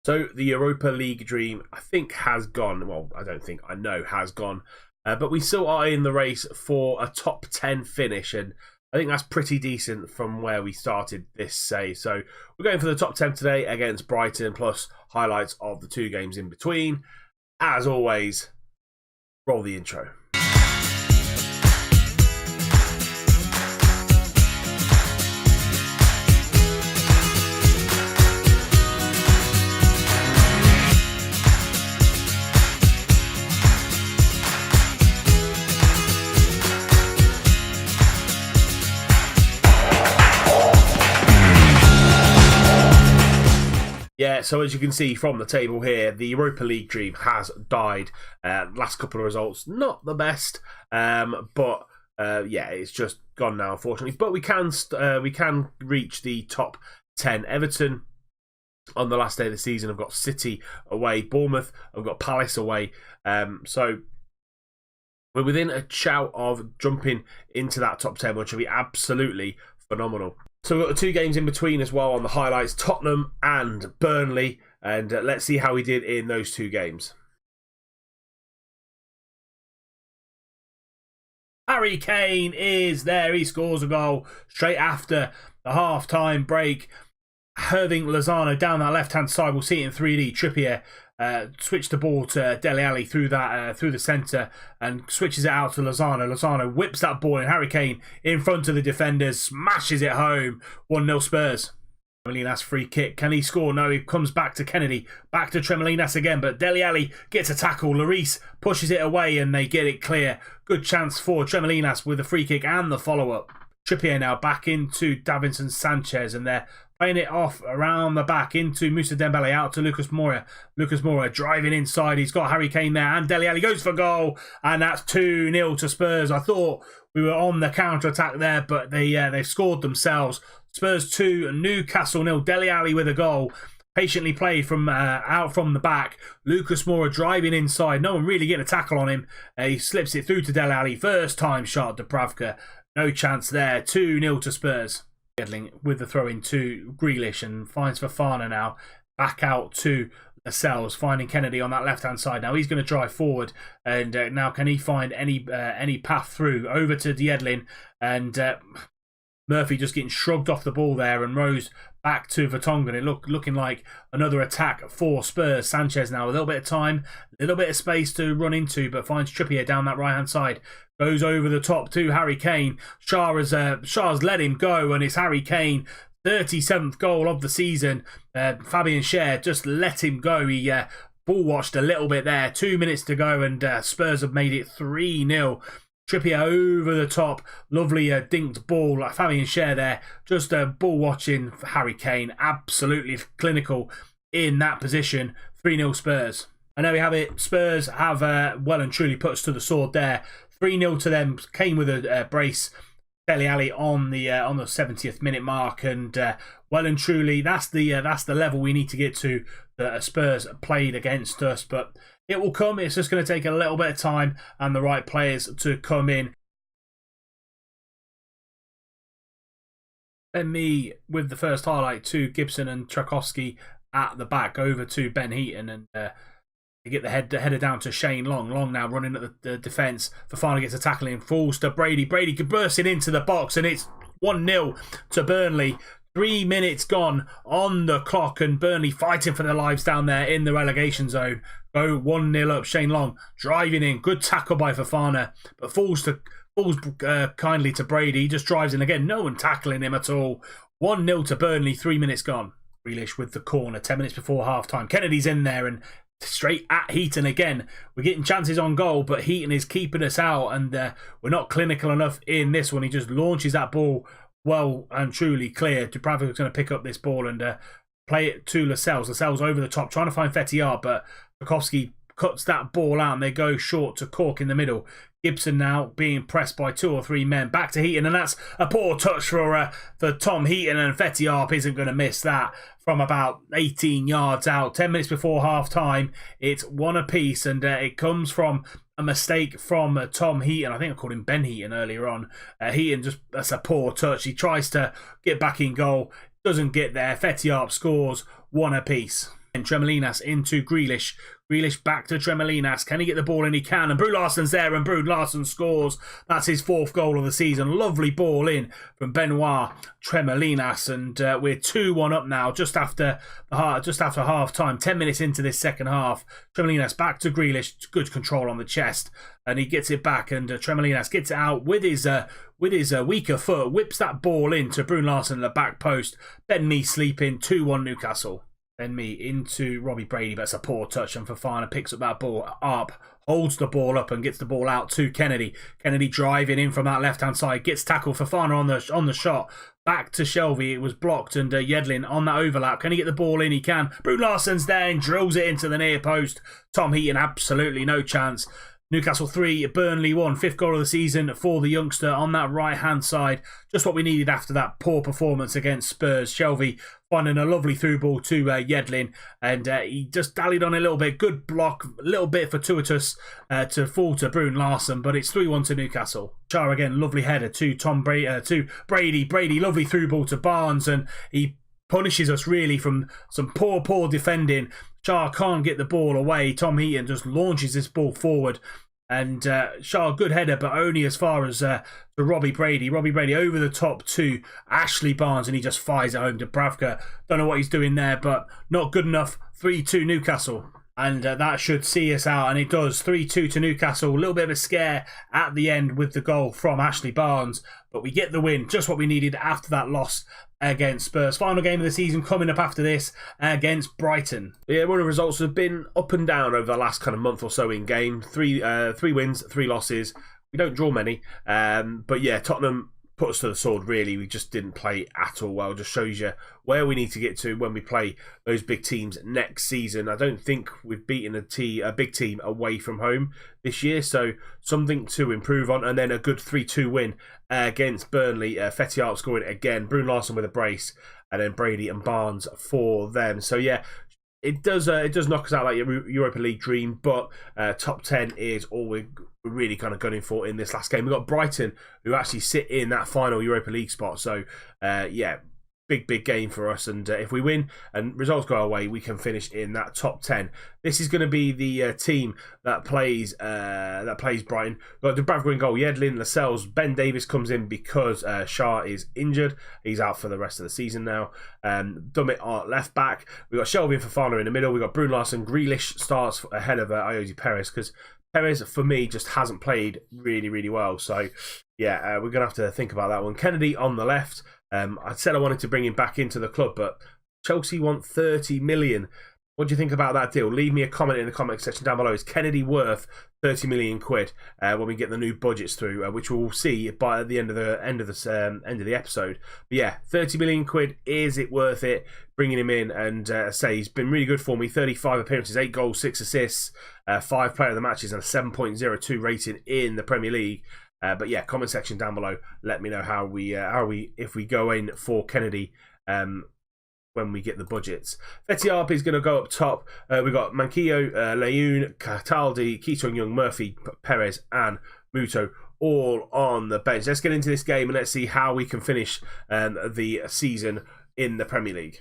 So the Europa League dream, I think, has gone. Well, I don't think, I know has gone. But we still are in the race for a top 10 finish. And I think that's pretty decent from where we started this, say. So we're going for the top 10 today against Brighton, plus highlights of the 2 games in between. As always, roll the intro. Yeah, so as you can see from the table here, the Europa League dream has died. Last couple of results, not the best, but yeah, it's just gone now, unfortunately. But we can reach the top 10. Everton on the last day of the season have got City away, Bournemouth have got Palace away. So we're within a shout of jumping into that top 10, which will be absolutely phenomenal. So we've got the 2 games in between as well on the highlights, Tottenham and Burnley, and let's see how we did in those 2 games. Harry Kane is there. He scores a goal straight after the half-time break. Hurling Lozano down that left-hand side. We'll see it in 3D. Trippier switched the ball to Dele Alli through the centre and switches it out to Lozano. Lozano whips that ball and Harry Kane in front of the defenders, smashes it home. 1-0 Spurs. Tremolinas free kick. Can he score? No, he comes back to Kennedy. Back to Tremolinas again, but Dele Alli gets a tackle. Lloris pushes it away and they get it clear. Good chance for Tremolinas with the free kick and the follow-up. Trippier now back into Davinson Sanchez and they're playing it off around the back into Moussa Dembele, out to Lucas Moura. Lucas Moura driving inside. He's got Harry Kane there and Dele Alli goes for goal. And that's 2-0 to Spurs. I thought we were on the counter-attack there, but they've scored themselves. Spurs 2, Newcastle 0. Dele Alli with a goal. Patiently played from out from the back. Lucas Moura driving inside. No one really getting a tackle on him. He slips it through to Dele Alli. First time shot, Dubravka. No chance there. 2-0 to Spurs. With the throw in to Grealish and finds Fofana now. Back out to Lascelles, finding Kennedy on that left-hand side. Now he's going to drive forward, and now can he find any path through? Over to Diedlin, and Murphy just getting shrugged off the ball there, and Rose back to Vertonghen. It looking like another attack for Spurs. Sanchez now a little bit of time, a little bit of space to run into, but finds Trippier down that right-hand side. Goes over the top to Harry Kane. Shah's let him go, and it's Harry Kane. 37th goal of the season. Fabian Schär just let him go. He ball watched a little bit there. 2 minutes to go, and Spurs have made it 3-0. Trippier over the top. Lovely dinked ball. Like Fabian Schär there. Just ball watching for Harry Kane. Absolutely clinical in that position. 3-0 Spurs. And there we have it. Spurs have well and truly put us to the sword there. 3-0 to them. Came with a brace. Dele Alli on the 70th minute mark, and well and truly that's the level we need to get to that Spurs played against us. But it will come. It's just going to take a little bit of time and the right players to come in. Then me with the first highlight to Gibson and Tchaikovsky at the back, over to Ben Heaton, and they get the header down to Shane Long. Long now running at the defence. Fofana gets a tackle in, falls to Brady. Brady bursting into the box, and it's 1-0 to Burnley. 3 minutes gone on the clock, and Burnley fighting for their lives down there in the relegation zone. Go 1-0 up. Shane Long driving in. Good tackle by Fofana, but falls kindly to Brady. He just drives in again. No one tackling him at all. 1-0 to Burnley. 3 minutes gone. Grealish with the corner. 10 minutes before half-time. Kennedy's in there and straight at Heaton again. We're getting chances on goal, but Heaton is keeping us out, and we're not clinical enough in this one. He just launches that ball well and truly clear. Dubravka's going to pick up this ball and play it to Lascelles. Lascelles over the top, trying to find Fetiard, but Tchaikovsky cuts that ball out and they go short to Cork in the middle. Gibson now being pressed by 2 or 3 men. Back to Heaton, and that's a poor touch for Tom Heaton, and Fetiard isn't going to miss that from about 18 yards out. 10 minutes before half-time, it's 1 apiece, and it comes from a mistake from Tom Heaton. I think I called him Ben Heaton earlier on. Heaton, that's a poor touch. He tries to get back in goal, doesn't get there. Fetiard scores 1 apiece. And Tremolinas into Grealish. Grealish back to Tremolinas. Can he get the ball in? He can. And Bru Larsson's there, and Bru Larsson scores. That's his 4th goal of the season. Lovely ball in from Benoit Tremolinas. And we're 2-1 up now, just after half time. 10 minutes into this second half. Tremolinas back to Grealish. Good control on the chest. And he gets it back, and Tremolinas gets it out with his weaker foot. Whips that ball in to Bru Larsson at the back post. Ben Mee sleeping. 2-1 Newcastle. Ben Mee into Robbie Brady, but it's a poor touch, and Fofana picks up that ball up, holds the ball up and gets the ball out to Kennedy. Kennedy driving in from that left-hand side, gets tackled. Fofana on the shot. Back to Shelvey. It was blocked, and Yedlin on that overlap. Can he get the ball in? He can. Bru Larsson's there and drills it into the near post. Tom Heaton, absolutely no chance. Newcastle 3, Burnley 1. 5th goal of the season for the youngster on that right-hand side. Just what we needed after that poor performance against Spurs. Shelvey finding a lovely through ball to Yedlin, and he just dallied on a little bit. Good block, a little bit fortuitous to fall to Bru Larsson, but it's 3-1 to Newcastle. Char again, lovely header to Brady. Brady, lovely through ball to Barnes, and he punishes us really from some poor defending. Char can't get the ball away. Tom Heaton just launches this ball forward. And Char, good header, but only as far as to Robbie Brady. Robbie Brady over the top to Ashley Barnes, and he just fires it home to Bravka. Don't know what he's doing there, but not good enough. 3-2 Newcastle. And that should see us out, and it does. 3-2 to Newcastle. A little bit of a scare at the end with the goal from Ashley Barnes. But we get the win, just what we needed after that loss against Spurs. Final game of the season coming up after this against Brighton. Yeah, one of the results have been up and down over the last kind of month or so in game. Three wins, 3 losses. We don't draw many. But yeah, Tottenham put us to the sword, really. We just didn't play at all well. Just shows you where we need to get to when we play those big teams next season. I don't think we've beaten a big team away from home this year, so something to improve on. And then a good 3-2 win against Burnley. Fetty scoring again. Bru Larsson with a brace, and then Brady and Barnes for them. So yeah, it does knock us out like your Europa League dream, but top 10 is all we're really kind of gunning for in this last game. We've got Brighton, who actually sit in that final Europa League spot. So yeah, big game for us, and if we win and results go our way, we can finish in that top 10. This is going to be the team that plays Brighton. We've got Dubravka in goal, Yedlin, Lascelles. Ben Davies comes in because Shah is injured. He's out for the rest of the season now. Dummett at left back. We've got Shelvey and Fofana in the middle. We've got Bru Larsson. Grealish starts ahead of Ayoze Perez, because Perez, for me, just hasn't played really well. So yeah, we're going to have to think about that one. Kennedy on the left. I said I wanted to bring him back into the club, but Chelsea want 30 million. What do you think about that deal? Leave me a comment in the comment section down below. Is Kennedy worth 30 million quid when we get the new budgets through, which we'll see by the end of the episode? But yeah, 30 million quid. Is it worth it? Bringing him in, and say he's been really good for me. 35 appearances, 8 goals, 6 assists, 5 player of the matches, and a 7.02 rating in the Premier League. But yeah, comment section down below. Let me know how we if we go in for Kennedy when we get the budgets. Fetty is going to go up top. We've got Manquillo, Leyoun, Cataldi, Keaton Young, Murphy, Perez, and Muto all on the bench. Let's get into this game and let's see how we can finish the season in the Premier League.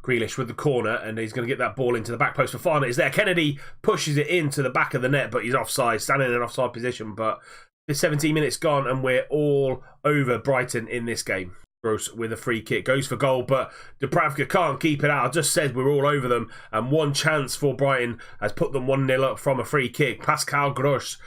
Grealish with the corner, and he's going to get that ball into the back post. Fofana is there. Kennedy pushes it into the back of the net, but he's offside, standing in an offside position. But the 17 minutes gone, and we're all over Brighton in this game. Gross with a free kick, goes for goal, but Dubravka can't keep it out. I just said we're all over them, and one chance for Brighton has put them 1-0 up from a free kick. Pascal Gross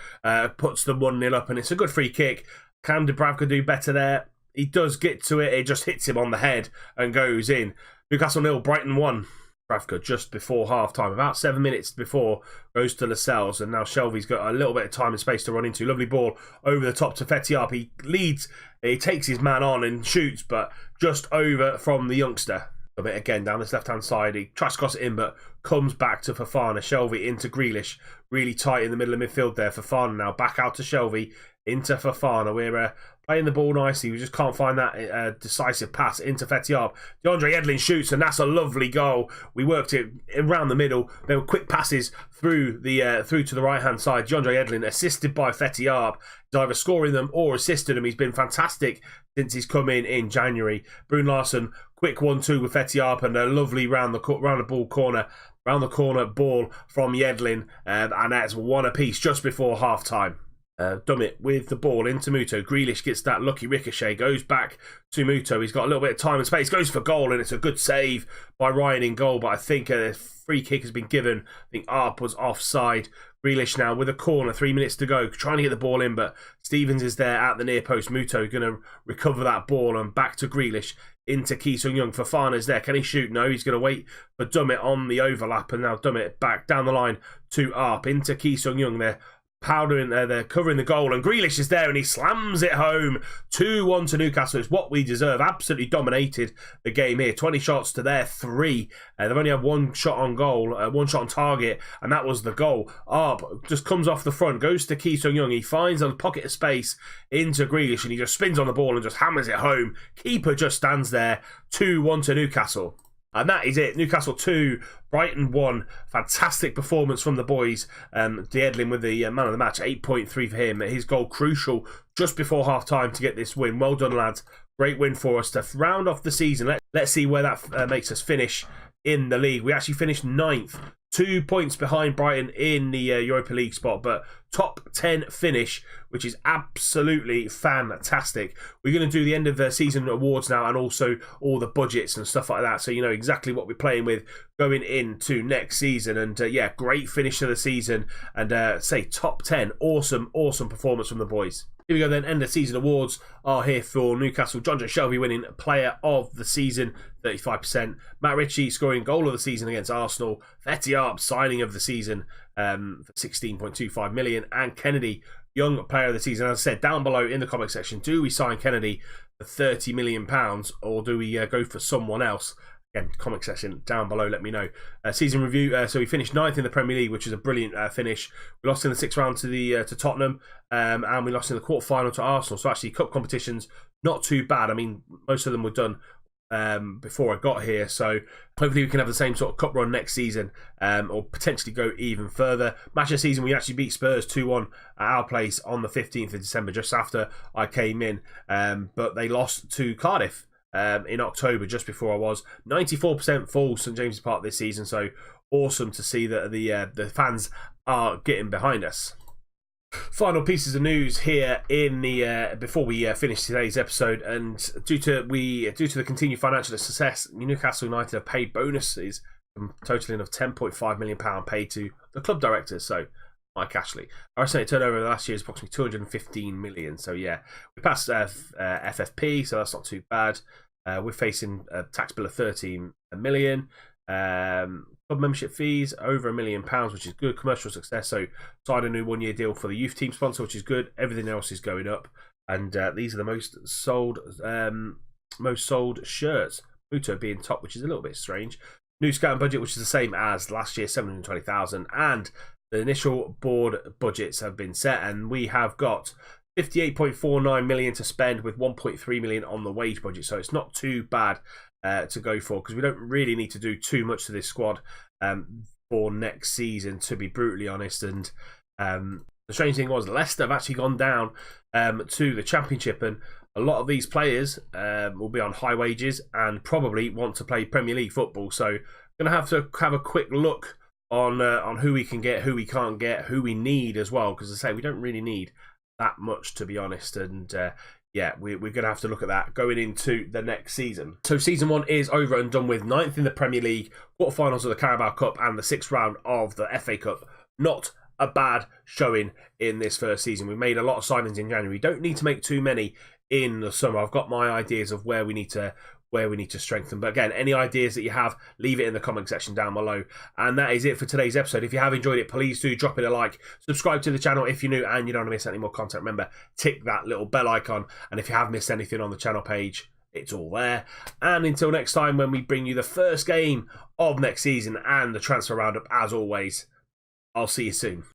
puts them 1-0 up, and it's a good free kick. Can Dubravka do better there? He does get to it. It just hits him on the head and goes in. Newcastle 0, Brighton 1. Dubravka just before half-time, about 7 minutes before, goes to Lascelles, and now Shelvey's got a little bit of time and space to run into. Lovely ball over the top to Fetty. He leads, he takes his man on and shoots, but just over from the youngster. A bit again down this left-hand side. He tries to cross it in, but comes back to Fofana. Shelvey into Grealish. Really tight in the middle of midfield there. Fofana now back out to Shelvey. Into Fofana. We're playing the ball nicely. We just can't find that decisive pass into Fetty. DeAndre Yedlin shoots, and that's a lovely goal. We worked it around the middle. There were quick passes through to the right-hand side. DeAndre Yedlin, assisted by Fetty. He's either scoring them or assisted him. He's been fantastic since he's come in January. Bru Larsson, quick 1-2 with Fetty, and a lovely round the ball corner round the corner, ball from Yedlin, and that's one apiece just before half-time. Dummett with the ball into Muto. Grealish gets that lucky ricochet, goes back to Muto. He's got a little bit of time and space, goes for goal, and it's a good save by Ryan in goal. But I think a free kick has been given. I think Arp was offside. Grealish now with a corner, 3 minutes to go, trying to get the ball in, but Stevens is there at the near post. Muto going to recover that ball and back to Grealish into Ki Sung-young. Fofana's there. Can he shoot? No, he's going to wait for Dummett on the overlap, and now Dummett back down the line to Arp into Ki Sung-young there. Powdering there, they're covering the goal, and Grealish is there and he slams it home. 2-1 to Newcastle. It's what we deserve. Absolutely dominated the game here. 20 shots to their 3. They've only had one shot on goal, one shot on target, and that was the goal. Arp just comes off the front, goes to Ki Sung-young. He finds a pocket of space into Grealish and he just spins on the ball and just hammers it home. Keeper just stands there. 2-1 to Newcastle. And that is it. Newcastle 2, Brighton 1. Fantastic performance from the boys. Edlin with the man of the match, 8.3 for him. His goal crucial just before half-time to get this win. Well done, lads. Great win for us to round off the season. Let's see where that makes us finish in the league. We actually finished 9th. 2 points behind Brighton in the Europa League spot, but top 10 finish, which is absolutely fantastic. We're going to do the end of the season awards now and also all the budgets and stuff like that, so you know exactly what we're playing with going into next season. And yeah, great finish to the season, and say top 10. Awesome performance from the boys. Here we go then. End of season awards are here for Newcastle. John Joe Shelby winning player of the season, 35%. Matt Ritchie scoring goal of the season against Arsenal. Fetty Arp signing of the season for 16.25 million. And Kennedy, young player of the season. As I said, down below in the comment section, do we sign Kennedy for £30 million or do we go for someone else? Again, comment section down below, let me know. Season review, so we finished 9th in the Premier League, which is a brilliant finish. We lost in the 6th round to Tottenham, and we lost in the quarter-final to Arsenal. So actually, cup competitions, not too bad. I mean, most of them were done before I got here. So hopefully we can have the same sort of cup run next season, or potentially go even further. Match of the season, we actually beat Spurs 2-1 at our place on the 15th of December, just after I came in. But they lost to Cardiff in October, just before I was. 94% full St James's Park this season, so awesome to see that the fans are getting behind us. Final pieces of news here in the before we finish today's episode, and due to the continued financial success, Newcastle United have paid bonuses totaling of £10.5 million paid to the club directors. So Mike Ashley. Our estimated turnover last year is approximately 215 million. So yeah, we passed FFP, so that's not too bad. We're facing a tax bill of 13 million. Club membership fees over £1 million, which is good. Commercial success, so signed a new 1-year deal for the youth team sponsor, which is good. Everything else is going up, and these are the most sold shirts. Muto being top, which is a little bit strange. New scouting budget, which is the same as last year, 720,000, and the initial board budgets have been set, and we have got 58.49 million to spend, with 1.3 million on the wage budget. So it's not too bad to go for, because we don't really need to do too much to this squad for next season, to be brutally honest. And the strange thing was, Leicester have actually gone down to the Championship, and a lot of these players will be on high wages and probably want to play Premier League football. So going to have a quick look on who we can get, who we can't get, who we need as well, because as I say, we don't really need that much, to be honest. And yeah, we're going to have to look at that going into the next season. So season 1 is over and done with. 9th in the Premier League, quarterfinals of the Carabao Cup, and the 6th round of the FA Cup. Not a bad showing in this first season. We made a lot of signings in January. We don't need to make too many in the summer. I've got my ideas of where we need to strengthen. But again, any ideas that you have, leave it in the comment section down below. And that is it for today's episode. If you have enjoyed it, please do drop it a like. Subscribe to the channel if you're new and you don't want to miss any more content. Remember, tick that little bell icon. And if you have missed anything on the channel page, it's all there. And until next time, when we bring you the first game of next season and the transfer roundup, as always, I'll see you soon.